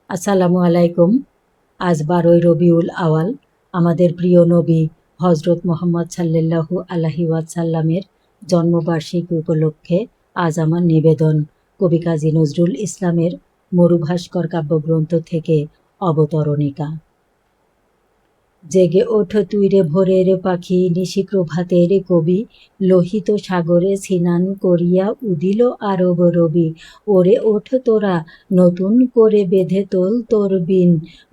আসসালামু আলাইকুম। আজ 12ই রবিউল আওয়াল। আমাদের প্রিয় নবী হজরত মোহাম্মদ সাল্লাল্লাহু আলাইহি ওয়াসাল্লামের জন্মবার্ষিকী উপলক্ষে আজ আমার নিবেদন কবি কাজী নজরুল ইসলামের মরুভাস্কর কাব্যগ্রন্থ থেকে অবতরণিকা। জেগে ওঠ তুই রে ভোরের পাখি, নিশি প্রভাতের কবি, লোহিত সাগরে স্নান করিয়া উদিল আরব রবি। ওরে ওঠ তোরা, নতুন করে বেঁধে তোল তোর বিন,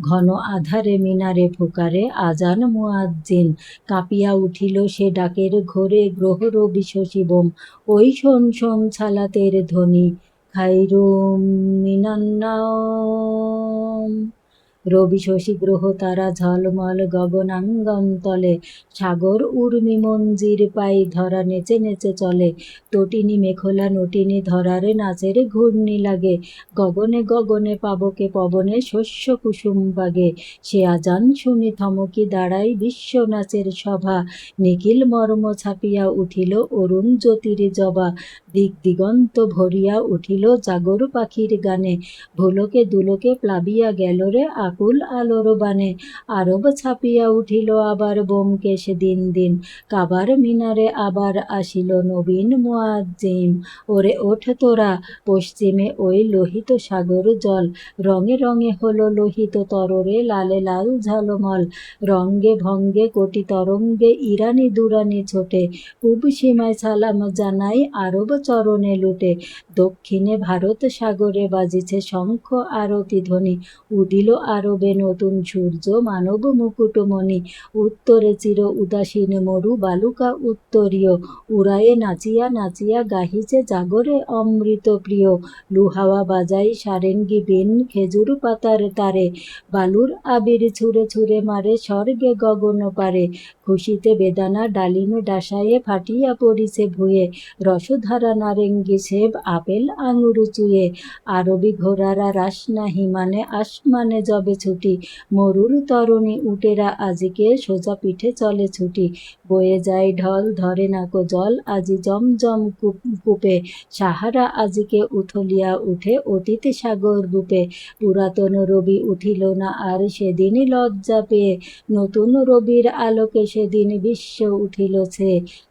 ঘন আধারে মিনারে ফুকারে আজান মুয়াজ্জিন। কাঁপিয়া উঠিল সে ডাকের ঘোরে গ্রহ রবি শশীবোম, ওই শোন শোন ছালাতের ধ্বনি, খাইরুম মিনান্নাম। রবি শশী গ্রহ তারা ঝলমল গগনাঙ্গন তলে, সাগর উর্মি মঞ্জির পাই ধরা নেচে নেচে চলে। তটিনী মেখলা নটিনী ধরারে নাচের ঘূর্ণি লাগে, গগনে গগনে পাবকে পবনে শস্য কুসুম বাগে। সে আজান শুনি থমকি দাঁড়াই বিশ্ব নাচের সভা, নিখিল মর্ম ছাপিয়া উঠিল অরুণ জ্যোতির জবা। দিক দিগন্ত ভরিয়া উঠিল জাগর পাখির গানে, ভুলকে দুলকে প্লাবিয়া গেল রে আকুল আলোর বানে। আরব ছাপিয়া উঠিল আবার বোমকেশ দিন দিন, কাবার মিনারে আবার আসিল নবীন মুয়াজ্জিম। ওরে ওঠ তোরা, পশ্চিমে ওই লোহিত সাগর জল, রঙে রঙে হলো লোহিত তররে লালে লাল ঝলমল। রঙ্গে ভঙ্গে কোটি তরঙ্গে ইরানি দুরানি ছোটে, পূব সীমায় সালাম জানাই আরব চরণে লুটে। দক্ষিণে ভারত সাগরে বাজিছে শঙ্খ আরতি ধ্বনি, উদিল আরবে নতুন সূর্য মানব মুকুটমণি। উত্তরে চির উদাসীন মরু বালুকা উত্তরীয়, উড়ায়ে নাচিয়া নাচিয়া গাহিছে জাগরে অমৃত প্রিয়। লুহাওয়া বাজাই সারেঙ্গি বিন খেজুর পাতার তারে, বালুর আবির ছুঁড়ে ছুঁড়ে মারে স্বর্গে গগন পারে। খুশিতে বেদানা ডালিমে ডাসায়ে ফাটিয়া পড়িছে ভুয়ে, রসধারা নারেঙ্গি সেব আপেল আঙুর চুয়ে। আরবি ঘোড়ারা রাস নাহি মানে আসমানে যবে ছুটি, মরুর তরণী উটেরা আজিকে সোজা পিঠে চলে ছুটি। বয়ে যায় ঢল ধরে নাকো জল আজি জমজম কূপে, সাহারা আজিকে উথলিয়া উঠে অতীত সাগর রূপে। পুরাতন রবি উঠিল না আর সেদিন লজ্জা পেয়ে, নতুন রবির আলোকে সেদিন বিশ্ব উঠিলছে।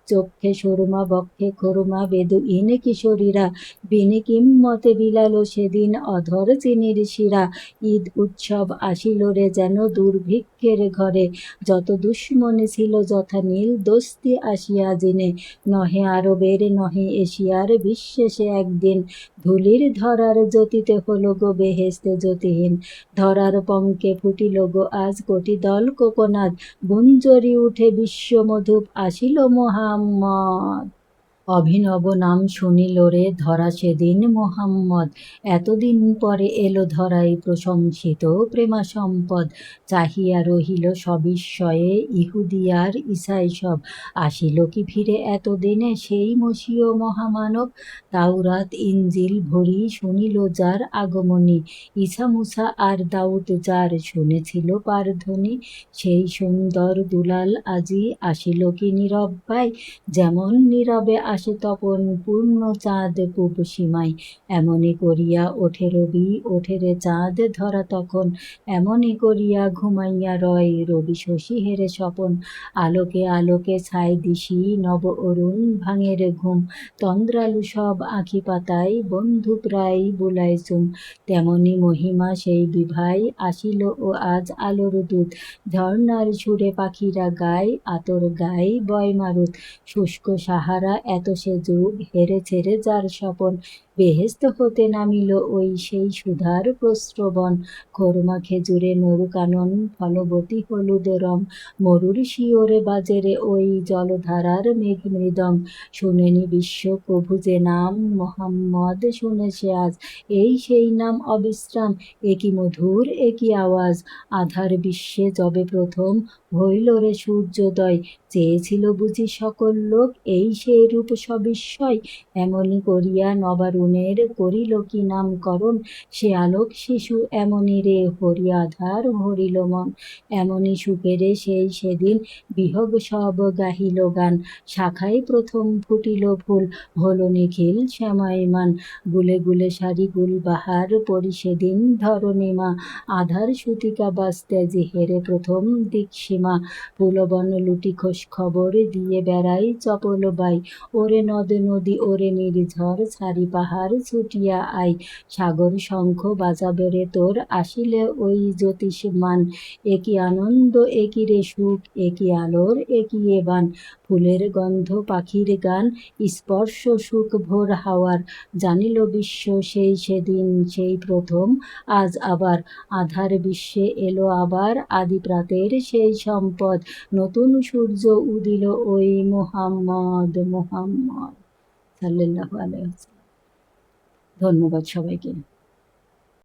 চক্ষে সুরমা বক্ষে খোরমা বেদুইন কিশোরীরা, বিনি কিম্মতে বিলালো সেদিন অধর চিনির শিরা। ঈদ উৎসব আসিল রে যেন দুর্ভিক্ষের ঘরে, যত দুশ্মনী ছিল যথা নীল দস্তি আসিয়া জিনে। নহে আরবের নহে এশিয়ার বিশ্বে সে একদিন, ধুলির ধরার জ্যোতিতে হলো গো বেহেস্তে জ্যোতিহীন। ধরার পঙ্কে ফুটিল গো আজ কোটি দল কোকোনাদ, গুঞ্জরি উঠে বিশ্ব মধুপ আসিল মোহাম্মদ। অভিনব নাম শুনিল রে ধরা সেদিন মোহাম্মদ, এতদিন পরে এলো ধরাই প্রশংসিত প্রেমা সম্পদ। চাহিয়া রহিল সবিস্ময়ে ইহুদিয়ার ঈসাই সব, আসিল কি ফিরে এতদিনে সেই মসীয় মহামানব। তাওরাত ইনজিল ভরি শুনিল যার আগমনী, ঈসা মুসা আর দাউদ যার শুনেছিল পারধ্বনি। সেই সুন্দর দুলাল আজি আসিল কি নীরব পাই, যেমন নীরবে আসে তপন পূর্ণ চাঁদ পূব সীমায়। এমনি করিয়া ওঠে রবি ওঠে রে চাঁদ ধরা তখন, এমনি করিয়া ঘুমাইয়া রয় রবি শশী হেরে স্বপন। আলোকে আলোকে ছাই দিশি নব অরুণ ভাঙের ঘুম, তন্দ্রালু সব আঁখি পাতায় বন্ধু প্রায় বুলায় চুম। তেমনি মহিমা সেই বিভাই আসিল ও আজ আলোর দূত, ঝর্ণার সুরে পাখিরা গায় আতর গায় বয় মারুত। শুষ্ক সাহারা এত সে যুগ হেরে ছেড়ে যার স্বপন, বেহেস্ত হতে নামিল ওই সেই সুধার প্রস্রবণ। খোরমা খেজুরে মরু কানন ফলবতী হলুদ রং, মরুর শিওরে বাজেরে ওই জলধারার মেঘ মৃদং। শুনেনি বিশ্ব প্রভু যে নাম মোহাম্মদ শুনেছে আজ, এই সেই নাম অবিশ্রাম একই মধুর একই আওয়াজ। আধার বিশ্বে যবে প্রথম হইল রে সূর্যোদয়, চেয়েছিল বুঝি সকল লোক এই সেই রূপ সবিস্ময়। এমনি করিয়া নবারূপ গুণের করিল কি নামকরণ, সে আলোক শিশু এমনি রে হরি আধার হরিল মন, এমনি সুখেরে সেই সেদিন বিহগ সব গাহিল গান, শাখায় প্রথম ফুটিল ফুল হলো নিখিল শ্যামায়মান, গুলে গুলে সারি গুল বাহার পরি সেদিন ধরণী মা, আধার সুতিকা বাস্তে হেরে প্রথম দিকসীমা, পুলবন লুটি খোঁজ খবর দিয়ে বেড়াই চপল বাই, ওরে নদ নদী ওরে নির্ঝর ছাড়ি পাহাড় ছুটিয়া আই, সাগর শঙ্খ বাজাবে রে তোর আসিলে ওই জ্যোতিষমান, একই আনন্দ একই রে সুখ একই আলোর একই এ বান, ফুলের গন্ধ পাখির গান স্পর্শ সুখ ভোর হাওয়ার, জানিল বিশ্ব সেই সেদিন সেই প্রথম আজ আবার, আধার বিশ্বে এলো আবার আদি প্রাতের সেই সম্পদ, নতুন সূর্য উদিল ওই মুহাম্মদ মুহাম্মদ সাল্লাল্লাহু আলাইহি ওয়াসাল্লাম। ধন্যবাদ সবাইকে।